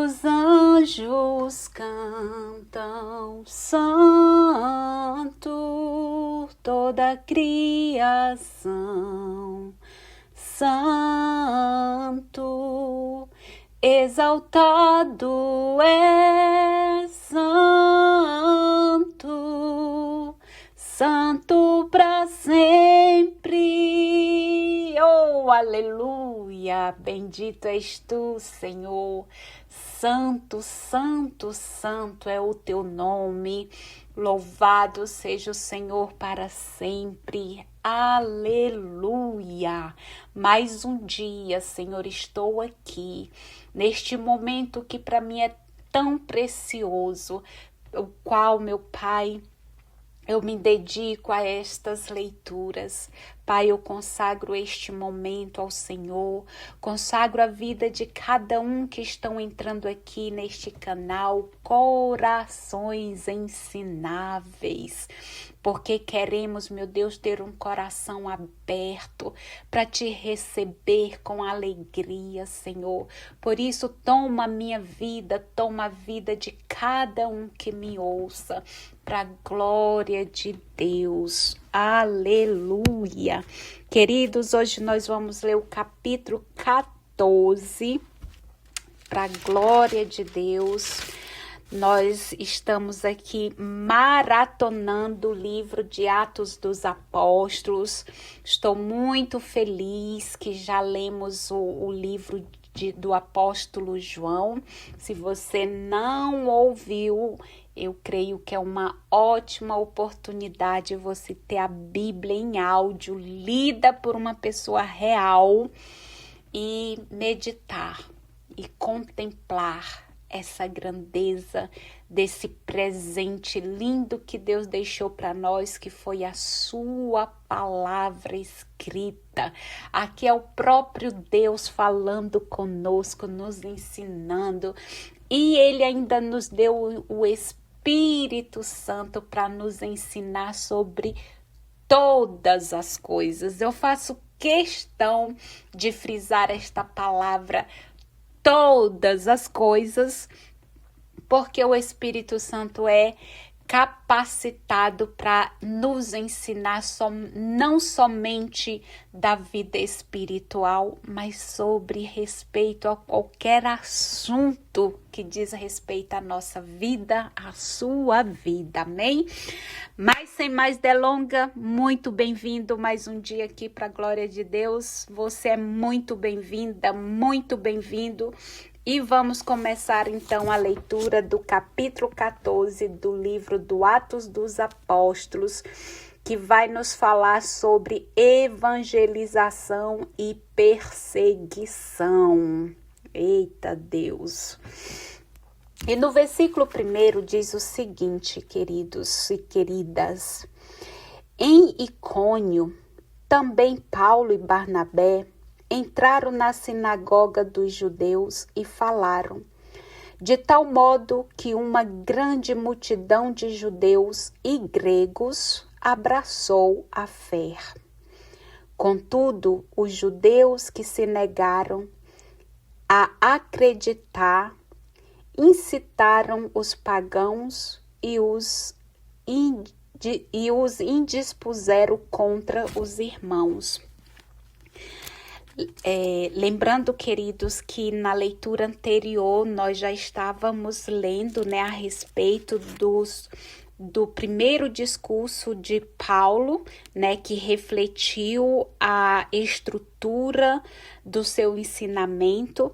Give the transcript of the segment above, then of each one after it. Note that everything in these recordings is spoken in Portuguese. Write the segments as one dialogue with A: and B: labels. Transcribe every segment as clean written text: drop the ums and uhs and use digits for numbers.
A: os anjos cantam, santo, toda a criação, santo, exaltado é santo, santo para sempre. Oh, aleluia! Bendito és tu, Senhor. Santo, santo, santo é o teu nome. Louvado seja o Senhor para sempre. Aleluia! Mais um dia, Senhor, estou aqui, neste momento que para mim é tão precioso, o qual, meu Pai, eu me dedico a estas leituras. Pai, eu consagro este momento ao Senhor, consagro a vida de cada um que estão entrando aqui neste canal, corações ensináveis, porque queremos, meu Deus, ter um coração aberto para te receber com alegria, Senhor. Por isso, toma a minha vida, toma a vida de cada um que me ouça, para a glória de Deus. Aleluia. Queridos, hoje nós vamos ler o capítulo 14, para a glória de Deus. Nós estamos aqui maratonando o livro de Atos dos Apóstolos. Estou muito feliz que já lemos o livro do apóstolo João. Se você não ouviu, eu creio que é uma ótima oportunidade você ter a Bíblia em áudio, lida por uma pessoa real, e meditar e contemplar essa grandeza desse presente lindo que Deus deixou para nós, que foi a sua palavra escrita. Aqui é o próprio Deus falando conosco, nos ensinando, e Ele ainda nos deu o Espírito Santo para nos ensinar sobre todas as coisas. Eu faço questão de frisar esta palavra, todas as coisas, porque o Espírito Santo é capacitado para nos ensinar não somente da vida espiritual, mas sobre respeito a qualquer assunto que diz respeito à nossa vida, à sua vida, amém? Mas sem mais delonga, muito bem-vindo mais um dia aqui para a glória de Deus. Você é muito bem-vinda, muito bem-vindo. E vamos começar então a leitura do capítulo 14 do livro do Atos dos Apóstolos, que vai nos falar sobre evangelização e perseguição. Eita Deus! E no versículo 1 diz o seguinte, queridos e queridas: em Icônio, também Paulo e Barnabé entraram na sinagoga dos judeus e falaram, de tal modo que uma grande multidão de judeus e gregos abraçou a fé. Contudo, os judeus que se negaram a acreditar incitaram os pagãos e os indispuseram contra os irmãos. Lembrando, queridos, que na leitura anterior nós já estávamos lendo, a respeito do primeiro discurso de Paulo, que refletiu a estrutura do seu ensinamento,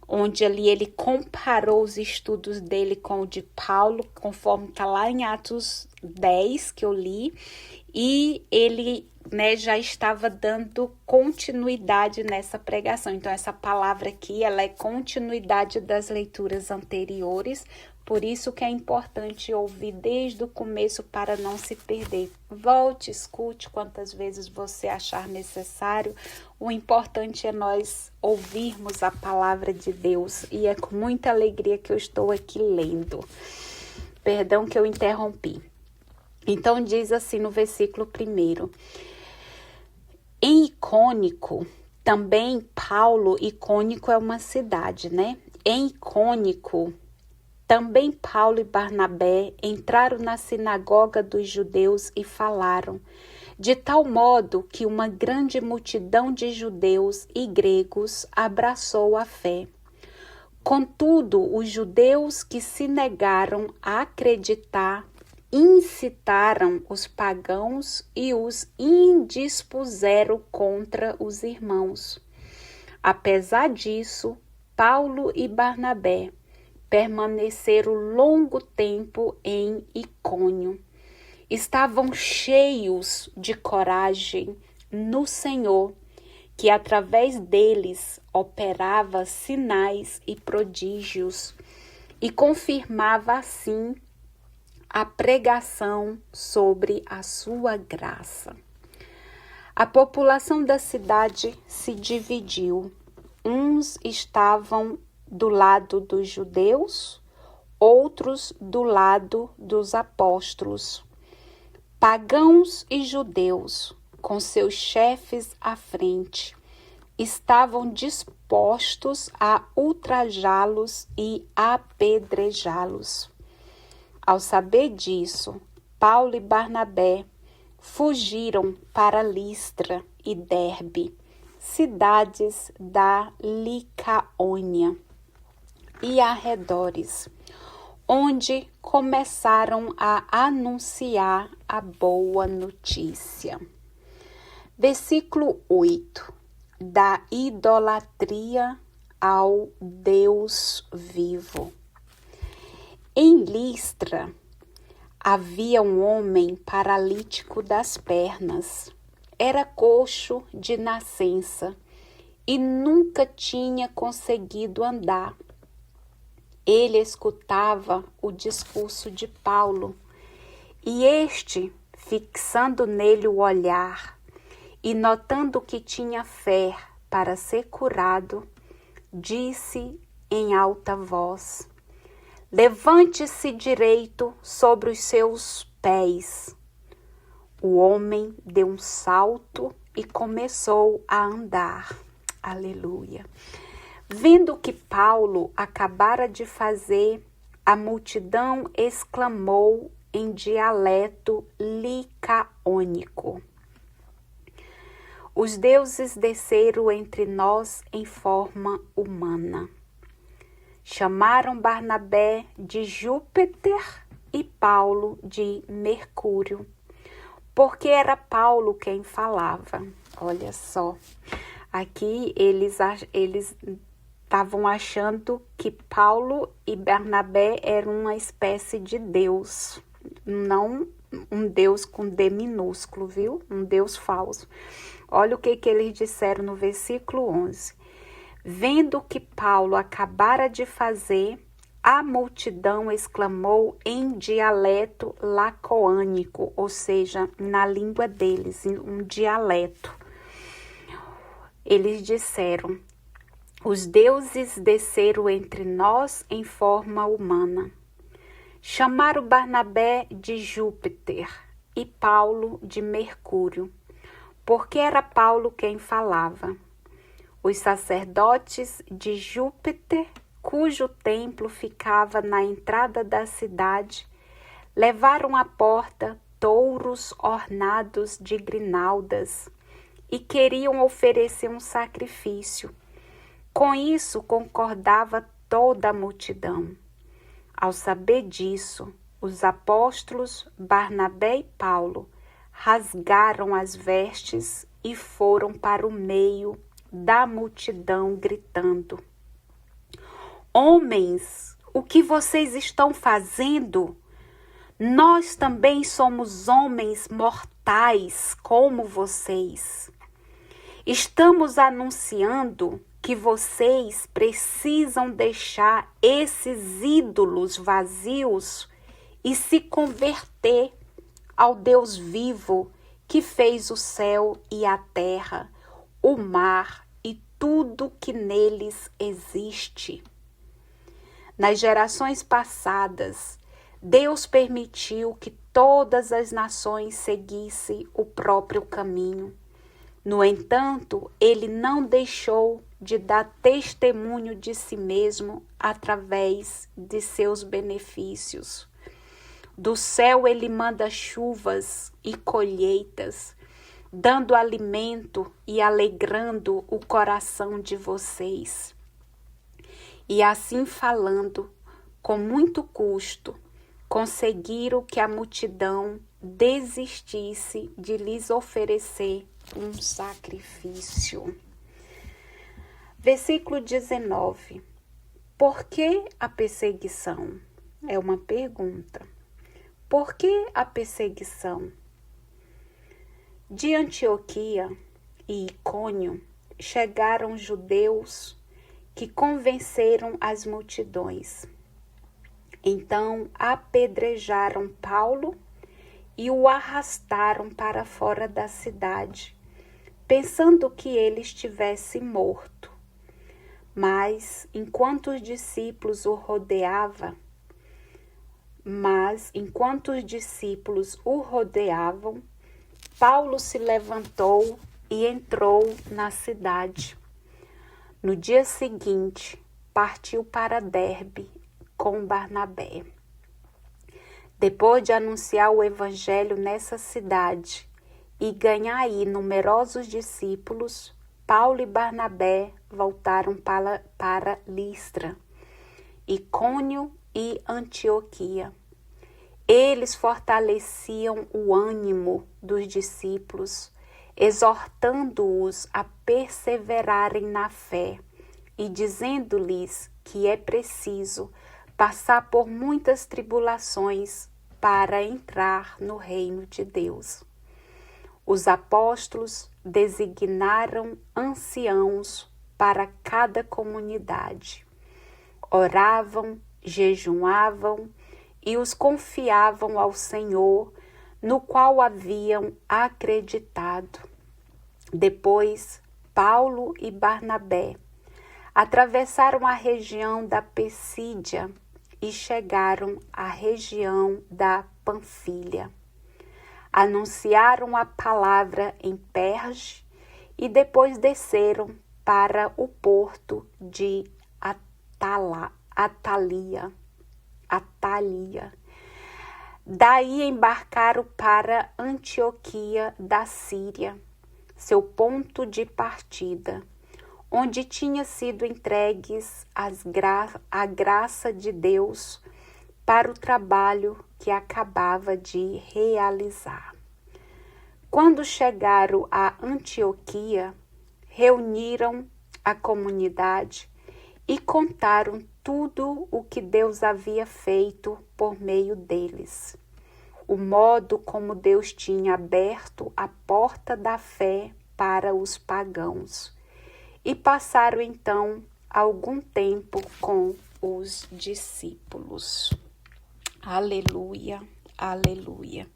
A: onde ali ele comparou os estudos dele com o de Paulo, conforme está lá em Atos 10, que eu li, e ele já estava dando continuidade nessa pregação. Então, essa palavra aqui, ela é continuidade das leituras anteriores, por isso que é importante ouvir desde o começo para não se perder. Volte, escute quantas vezes você achar necessário. O importante é nós ouvirmos a palavra de Deus, e é com muita alegria que eu estou aqui lendo. Perdão que eu interrompi. Então, diz assim no versículo 1. Em Icônico, também Paulo, Icônico é uma cidade, Em Icônico, também Paulo e Barnabé entraram na sinagoga dos judeus e falaram, de tal modo que uma grande multidão de judeus e gregos abraçou a fé. Contudo, os judeus que se negaram a acreditar incitaram os pagãos e os indispuseram contra os irmãos. Apesar disso, Paulo e Barnabé permaneceram longo tempo em Icônio. Estavam cheios de coragem no Senhor, que através deles operava sinais e prodígios e confirmava assim a pregação sobre a sua graça. A população da cidade se dividiu. Uns estavam do lado dos judeus, outros do lado dos apóstolos. Pagãos e judeus, com seus chefes à frente, estavam dispostos a ultrajá-los e apedrejá-los. Ao saber disso, Paulo e Barnabé fugiram para Listra e Derbe, cidades da Licaônia e arredores, onde começaram a anunciar a boa notícia. Versículo 8. Da idolatria ao Deus vivo. Em Listra havia um homem paralítico das pernas. Era coxo de nascença e nunca tinha conseguido andar. Ele escutava o discurso de Paulo e este, fixando nele o olhar e notando que tinha fé para ser curado, disse em alta voz: levante-se direito sobre os seus pés. O homem deu um salto e começou a andar. Aleluia. Vendo o que Paulo acabara de fazer, a multidão exclamou em dialeto licaônico: os deuses desceram entre nós em forma humana. Chamaram Barnabé de Júpiter e Paulo de Mercúrio, porque era Paulo quem falava. Olha só, aqui eles estavam achando que Paulo e Barnabé eram uma espécie de Deus, não um Deus com D minúsculo, viu? Um Deus falso. Olha o que eles disseram no versículo 11. Vendo o que Paulo acabara de fazer, a multidão exclamou em dialeto lacoânico, ou seja, na língua deles, um dialeto. Eles disseram: os deuses desceram entre nós em forma humana. Chamaram Barnabé de Júpiter e Paulo de Mercúrio, porque era Paulo quem falava. Os sacerdotes de Júpiter, cujo templo ficava na entrada da cidade, levaram à porta touros ornados de grinaldas e queriam oferecer um sacrifício. Com isso concordava toda a multidão. Ao saber disso, os apóstolos Barnabé e Paulo rasgaram as vestes e foram para o meio da multidão gritando: homens, o que vocês estão fazendo? Nós também somos homens mortais como vocês. Estamos anunciando que vocês precisam deixar esses ídolos vazios e se converter ao Deus vivo que fez o céu e a terra, o mar e tudo que neles existe. Nas gerações passadas, Deus permitiu que todas as nações seguissem o próprio caminho. No entanto, Ele não deixou de dar testemunho de si mesmo através de seus benefícios. Do céu ele manda chuvas e colheitas, dando alimento e alegrando o coração de vocês. E assim falando, com muito custo, conseguiram que a multidão desistisse de lhes oferecer um sacrifício. Versículo 19. Por que a perseguição? É uma pergunta. Por que a perseguição? De Antioquia e Icônio chegaram judeus que convenceram as multidões. Então apedrejaram Paulo e o arrastaram para fora da cidade, pensando que ele estivesse morto. Mas, enquanto os discípulos o rodeavam, Paulo se levantou e entrou na cidade. No dia seguinte, partiu para Derbe com Barnabé. Depois de anunciar o evangelho nessa cidade e ganhar aí numerosos discípulos, Paulo e Barnabé voltaram para Listra, Icônio e Antioquia. Eles fortaleciam o ânimo dos discípulos, exortando-os a perseverarem na fé e dizendo-lhes que é preciso passar por muitas tribulações para entrar no reino de Deus. Os apóstolos designaram anciãos para cada comunidade. Oravam, jejuavam e os confiavam ao Senhor, no qual haviam acreditado. Depois, Paulo e Barnabé atravessaram a região da Psídia e chegaram à região da Panfilha. Anunciaram a palavra em Perge e depois desceram para o porto de Atalia. Daí embarcaram para Antioquia da Síria, seu ponto de partida, onde tinha sido entregues a graça de Deus para o trabalho que acabava de realizar. Quando chegaram a Antioquia, reuniram a comunidade e contaram tudo o que Deus havia feito por meio deles, o modo como Deus tinha aberto a porta da fé para os pagãos, e passaram então algum tempo com os discípulos. Aleluia, aleluia.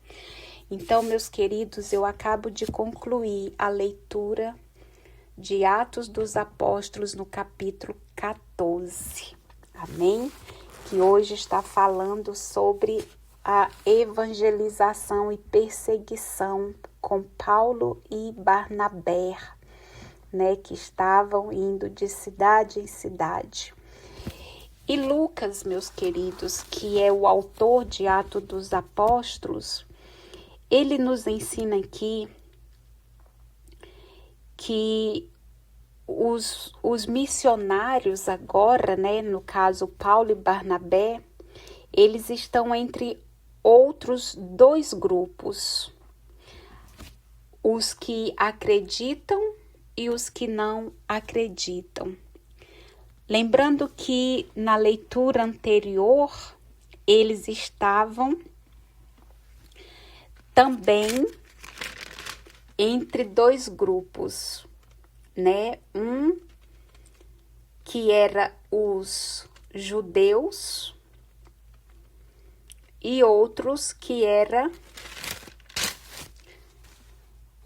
A: Então, meus queridos, eu acabo de concluir a leitura de Atos dos Apóstolos no capítulo 14. Amém? Que hoje está falando sobre a evangelização e perseguição com Paulo e Barnabé, né, que estavam indo de cidade em cidade. E Lucas, meus queridos, que é o autor de Atos dos Apóstolos, ele nos ensina aqui que os missionários agora, né, no caso Paulo e Barnabé, eles estão entre outros dois grupos, os que acreditam e os que não acreditam. Lembrando que na leitura anterior, eles estavam também entre dois grupos, né? Um que era os judeus e outros que era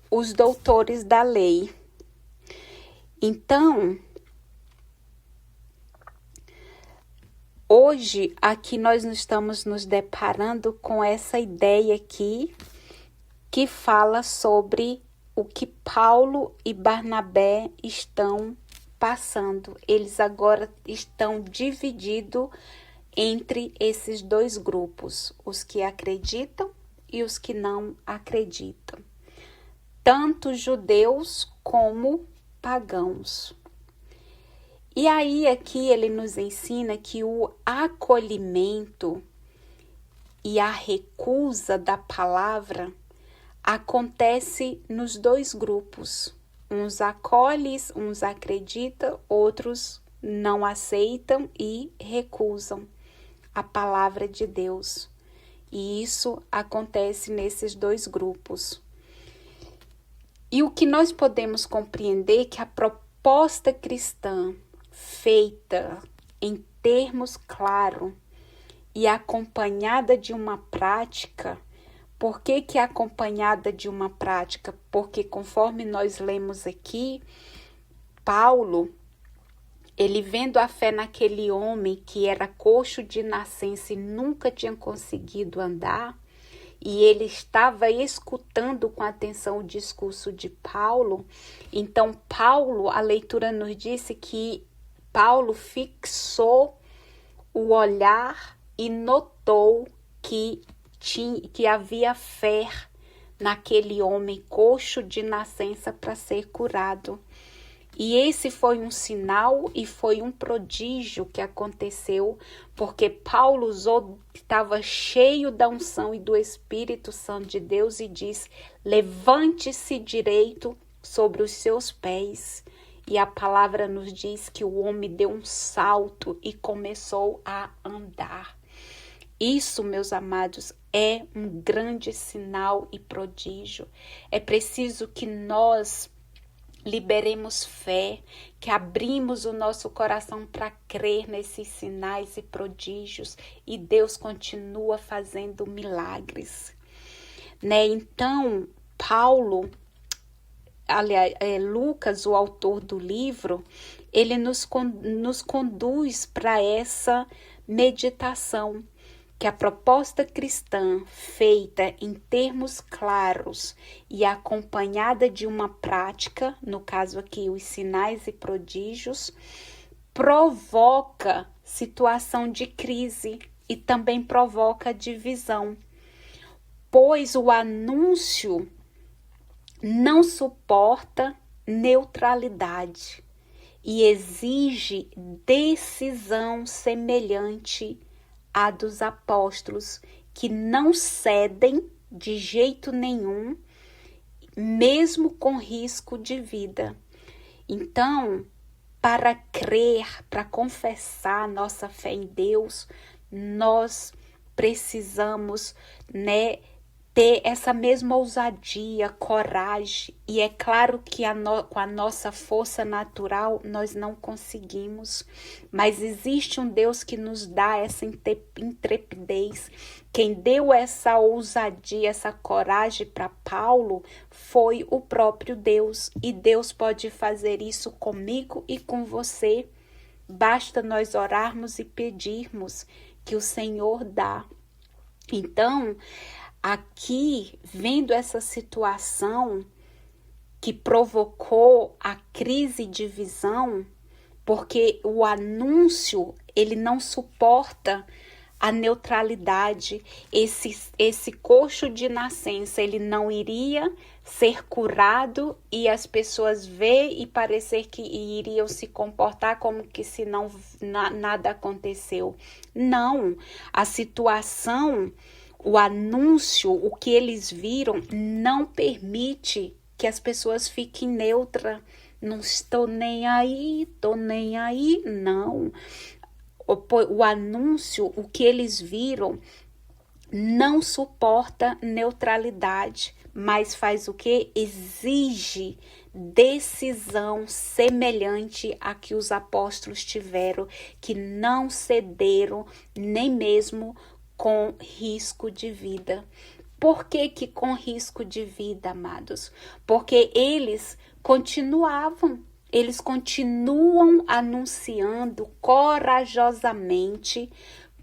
A: os doutores da lei. Então, hoje aqui nós estamos nos deparando com essa ideia aqui que fala sobre o que Paulo e Barnabé estão passando. Eles agora estão divididos entre esses dois grupos, os que acreditam e os que não acreditam, tanto judeus como pagãos. E aí aqui ele nos ensina que o acolhimento e a recusa da palavra acontece nos dois grupos. Uns acolhem, uns acreditam, outros não aceitam e recusam a palavra de Deus. E isso acontece nesses dois grupos. E o que nós podemos compreender é que a proposta cristã feita em termos claros e acompanhada de uma prática. Por que é acompanhada de uma prática? Porque conforme nós lemos aqui, Paulo, ele vendo a fé naquele homem que era coxo de nascença e nunca tinha conseguido andar, e ele estava escutando com atenção o discurso de Paulo. Então Paulo, a leitura nos disse que Paulo fixou o olhar e notou que havia fé naquele homem coxo de nascença para ser curado. E esse foi um sinal e foi um prodígio que aconteceu, porque Paulo estava cheio da unção e do Espírito Santo de Deus e diz: levante-se direito sobre os seus pés. E a palavra nos diz que o homem deu um salto e começou a andar. Isso, meus amados, é um grande sinal e prodígio. É preciso que nós liberemos fé, que abrimos o nosso coração para crer nesses sinais e prodígios, e Deus continua fazendo milagres, né? Então, Paulo, aliás, Lucas, o autor do livro, ele nos conduz para essa meditação, que a proposta cristã feita em termos claros e acompanhada de uma prática, no caso aqui os sinais e prodígios, provoca situação de crise e também provoca divisão, pois o anúncio não suporta neutralidade e exige decisão semelhante à dos apóstolos, que não cedem de jeito nenhum, mesmo com risco de vida. Então, para crer, para confessar nossa fé em Deus, nós precisamos, ter essa mesma ousadia, coragem. E é claro que com a nossa força natural nós não conseguimos, mas existe um Deus que nos dá essa intrepidez. Quem deu essa ousadia, essa coragem para Paulo foi o próprio Deus, e Deus pode fazer isso comigo e com você. Basta nós orarmos e pedirmos que o Senhor dá. Então, aqui, vendo essa situação que provocou a crise de visão, porque o anúncio, ele não suporta a neutralidade. Esse coxo de nascença, ele não iria ser curado e as pessoas ver e parecer que iriam se comportar como que se não nada aconteceu. Não, a situação, o anúncio, o que eles viram, não permite que as pessoas fiquem neutras. Não estou nem aí, não. O anúncio, o que eles viram, não suporta neutralidade, mas faz o que? Exige decisão semelhante à que os apóstolos tiveram, que não cederam nem mesmo com risco de vida. Por que com risco de vida, amados? Porque eles continuam anunciando corajosamente,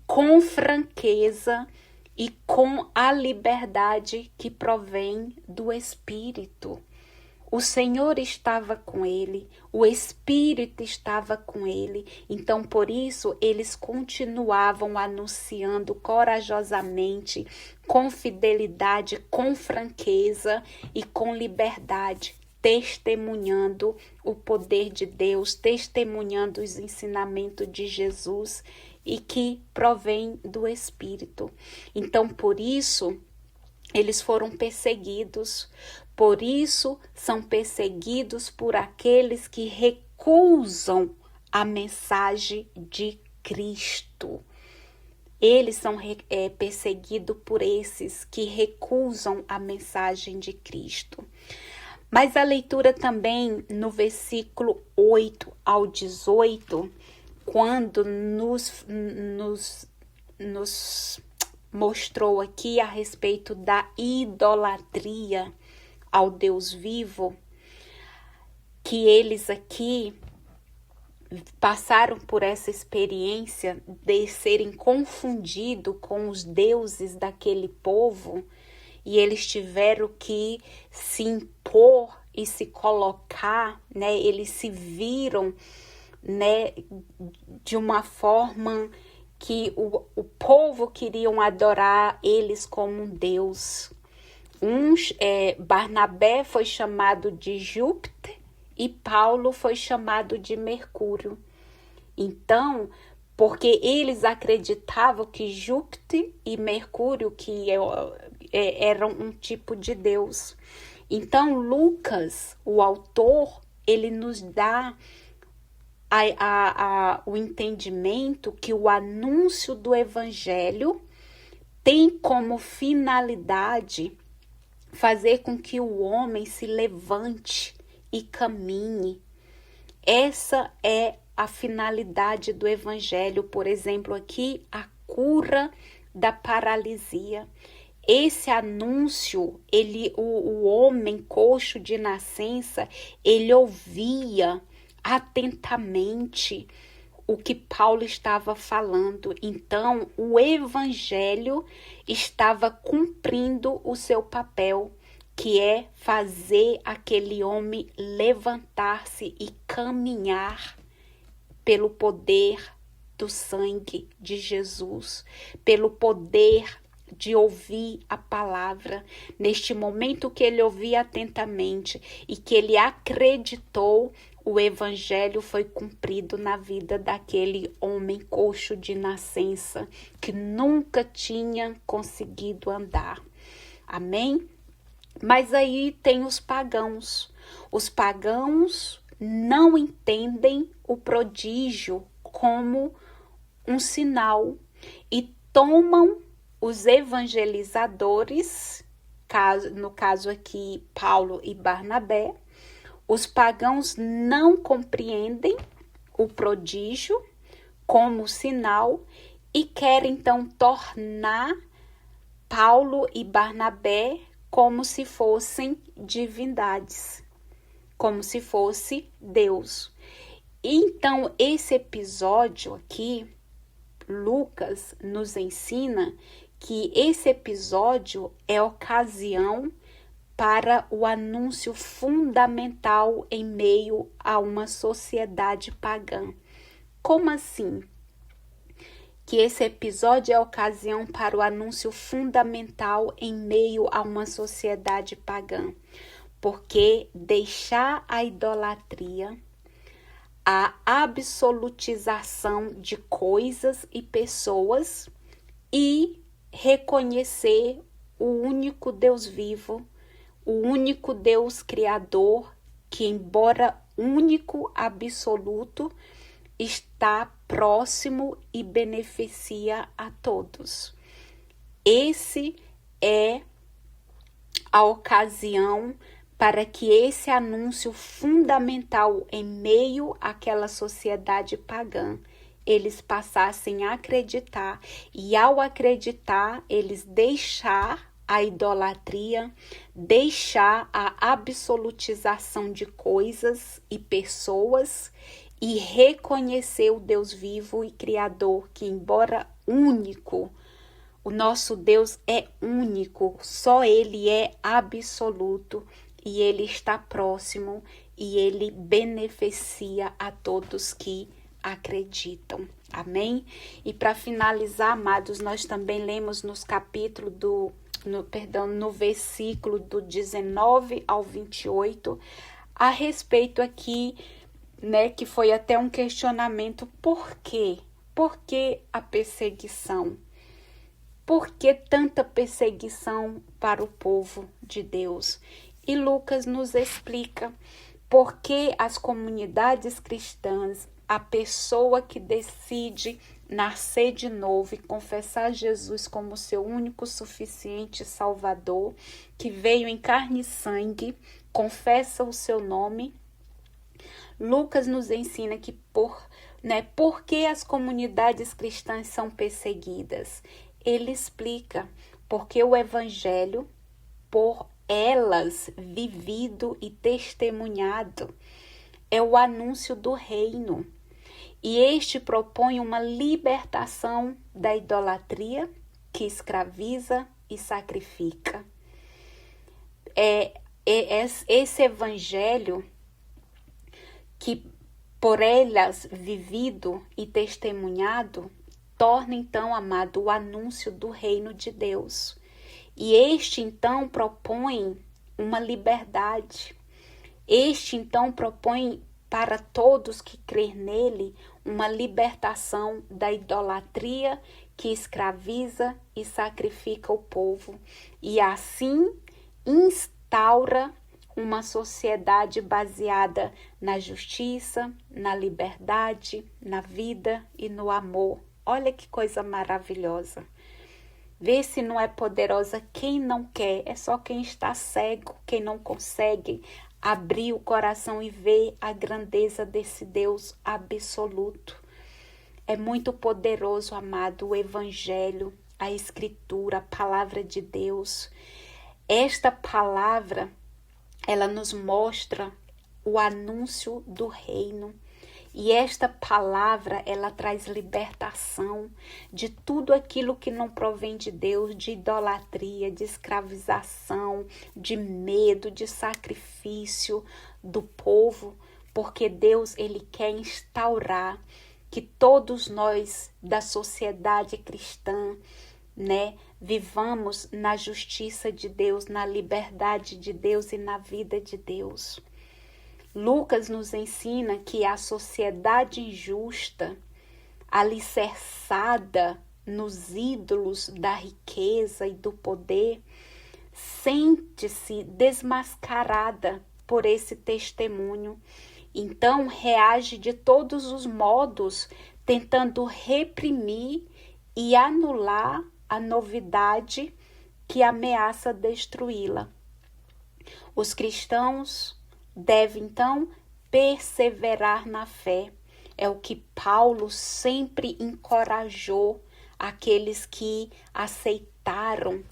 A: com franqueza e com a liberdade que provém do Espírito. O Senhor estava com ele, o Espírito estava com ele. Então, por isso, eles continuavam anunciando corajosamente, com fidelidade, com franqueza e com liberdade, testemunhando o poder de Deus, testemunhando os ensinamentos de Jesus e que provém do Espírito. Então, por isso, eles foram perseguidos. Por isso, são perseguidos por aqueles que recusam a mensagem de Cristo. Eles são perseguidos por esses que recusam a mensagem de Cristo. Mas a leitura também no versículo 8 ao 18, quando nos mostrou aqui a respeito da idolatria ao Deus vivo, que eles aqui passaram por essa experiência de serem confundidos com os deuses daquele povo, e eles tiveram que se impor e se colocar, né? Eles se viram, né, de uma forma que o povo queriam adorar eles como um Deus. Barnabé foi chamado de Júpiter e Paulo foi chamado de Mercúrio. Então, porque eles acreditavam que Júpiter e Mercúrio que eram um tipo de Deus. Então, Lucas, o autor, ele nos dá o entendimento que o anúncio do Evangelho tem como finalidade fazer com que o homem se levante e caminhe. Essa é a finalidade do Evangelho. Por exemplo, aqui, a cura da paralisia. Esse anúncio, o homem coxo de nascença, ele ouvia atentamente o que Paulo estava falando. Então, o Evangelho estava cumprindo o seu papel, que é fazer aquele homem levantar-se e caminhar pelo poder do sangue de Jesus, pelo poder de ouvir a palavra. Neste momento que ele ouvia atentamente e que ele acreditou, o Evangelho foi cumprido na vida daquele homem coxo de nascença que nunca tinha conseguido andar. Amém? Mas aí tem os pagãos. Os pagãos não entendem o prodígio como um sinal e tomam os evangelizadores, no caso aqui Paulo e Barnabé. Os pagãos não compreendem o prodígio como sinal e querem então tornar Paulo e Barnabé como se fossem divindades, como se fosse Deus. Então, esse episódio aqui, Lucas nos ensina que esse episódio é ocasião para o anúncio fundamental em meio a uma sociedade pagã. Como assim? Que esse episódio é ocasião para o anúncio fundamental em meio a uma sociedade pagã. Porque deixar a idolatria, a absolutização de coisas e pessoas e reconhecer o único Deus vivo, o único Deus criador, que embora único, absoluto, está próximo e beneficia a todos. Esse é a ocasião para que esse anúncio fundamental em meio àquela sociedade pagã, eles passassem a acreditar, e ao acreditar, eles deixar a idolatria, deixar a absolutização de coisas e pessoas e reconhecer o Deus vivo e criador, que embora único, o nosso Deus é único, só Ele é absoluto e ele está próximo e ele beneficia a todos que acreditam. Amém? E para finalizar, amados, nós também lemos nos capítulos no versículo do 19 ao 28, a respeito aqui, né, que foi até um questionamento: por quê? Por que a perseguição? Por que tanta perseguição para o povo de Deus? E Lucas nos explica por que as comunidades cristãs, a pessoa que decide nascer de novo e confessar Jesus como seu único, suficiente Salvador, que veio em carne e sangue, confessa o seu nome. Lucas nos ensina que por que as comunidades cristãs são perseguidas. Ele explica porque o evangelho, por elas vivido e testemunhado, é o anúncio do reino. E este propõe uma libertação da idolatria que escraviza e sacrifica. Esse evangelho que por elas vivido e testemunhado torna então, amado, o anúncio do reino de Deus. E este então propõe uma liberdade. Este então propõe para todos que crêem nele uma libertação da idolatria que escraviza e sacrifica o povo, e assim instaura uma sociedade baseada na justiça, na liberdade, na vida e no amor. Olha que coisa maravilhosa. Vê se não é poderosa. Quem não quer, é só quem está cego, quem não consegue abrir o coração e ver a grandeza desse Deus absoluto. É muito poderoso, amado, o Evangelho, a Escritura, a Palavra de Deus. Esta palavra, ela nos mostra o anúncio do reino. E esta palavra, ela traz libertação de tudo aquilo que não provém de Deus, de idolatria, de escravização, de medo, de sacrifício do povo, porque Deus, ele quer instaurar que todos nós da sociedade cristã, né, vivamos na justiça de Deus, na liberdade de Deus e na vida de Deus. Lucas nos ensina que a sociedade injusta, alicerçada nos ídolos da riqueza e do poder, sente-se desmascarada por esse testemunho. Então, reage de todos os modos, tentando reprimir e anular a novidade que ameaça destruí-la. Os cristãos devem, então, perseverar na fé. É o que Paulo sempre encorajou aqueles que aceitaram,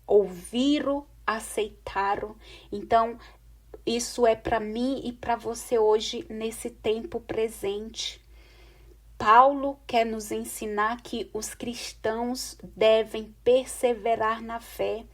A: ouviram, aceitaram. Então, isso é para mim e para você hoje, nesse tempo presente. Paulo quer nos ensinar que os cristãos devem perseverar na fé.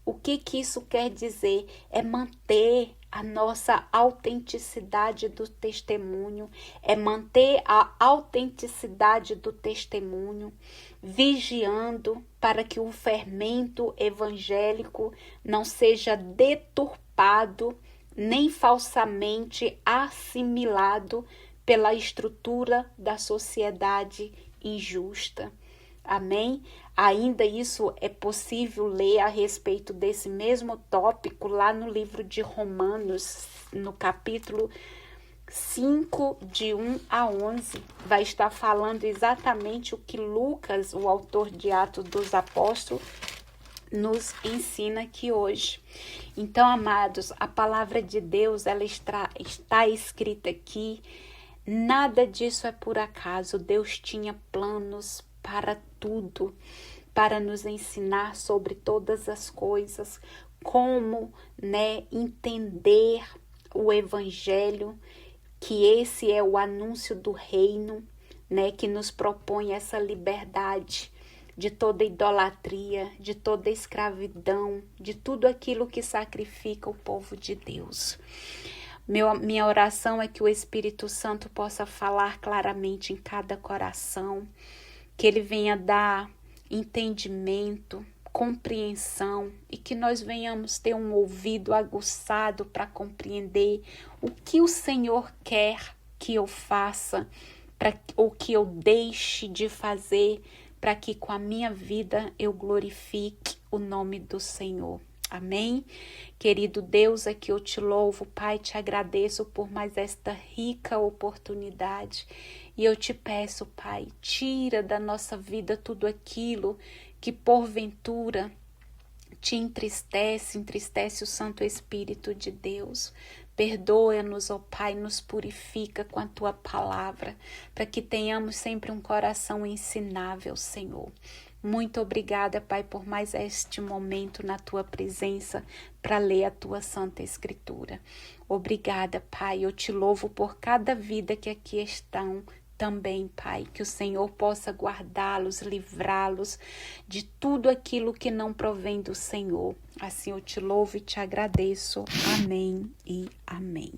A: O que isso quer dizer? É manter a nossa autenticidade do testemunho, é manter a autenticidade do testemunho, vigiando para que o fermento evangélico não seja deturpado, nem falsamente assimilado pela estrutura da sociedade injusta. Amém? Ainda isso é possível ler a respeito desse mesmo tópico lá no livro de Romanos, no capítulo 5, de 1 a 11. Vai estar falando exatamente o que Lucas, o autor de Atos dos Apóstolos, nos ensina aqui hoje. Então, amados, a palavra de Deus, ela está escrita aqui. Nada disso é por acaso. Deus tinha planos para tudo, para nos ensinar sobre todas as coisas, como, entender o evangelho, que esse é o anúncio do reino, que nos propõe essa liberdade. de toda idolatria, de toda escravidão, de tudo aquilo que sacrifica o povo de Deus. Minha oração é que o Espírito Santo possa falar claramente em cada coração, que ele venha dar entendimento, compreensão e que nós venhamos ter um ouvido aguçado para compreender o que o Senhor quer que eu faça, ou que eu deixe de fazer, para que com a minha vida eu glorifique o nome do Senhor. Amém? Querido Deus, aqui eu te louvo, Pai, te agradeço por mais esta rica oportunidade. E eu te peço, Pai, tira da nossa vida tudo aquilo que porventura te entristece o Santo Espírito de Deus. Perdoa-nos, ó Pai, nos purifica com a Tua palavra, para que tenhamos sempre um coração ensinável, Senhor. Muito obrigada, Pai, por mais este momento na Tua presença para ler a Tua Santa Escritura. Obrigada, Pai, eu te louvo por cada vida que aqui estão também, Pai, que o Senhor possa guardá-los, livrá-los de tudo aquilo que não provém do Senhor. Assim eu te louvo e te agradeço. Amém e amém.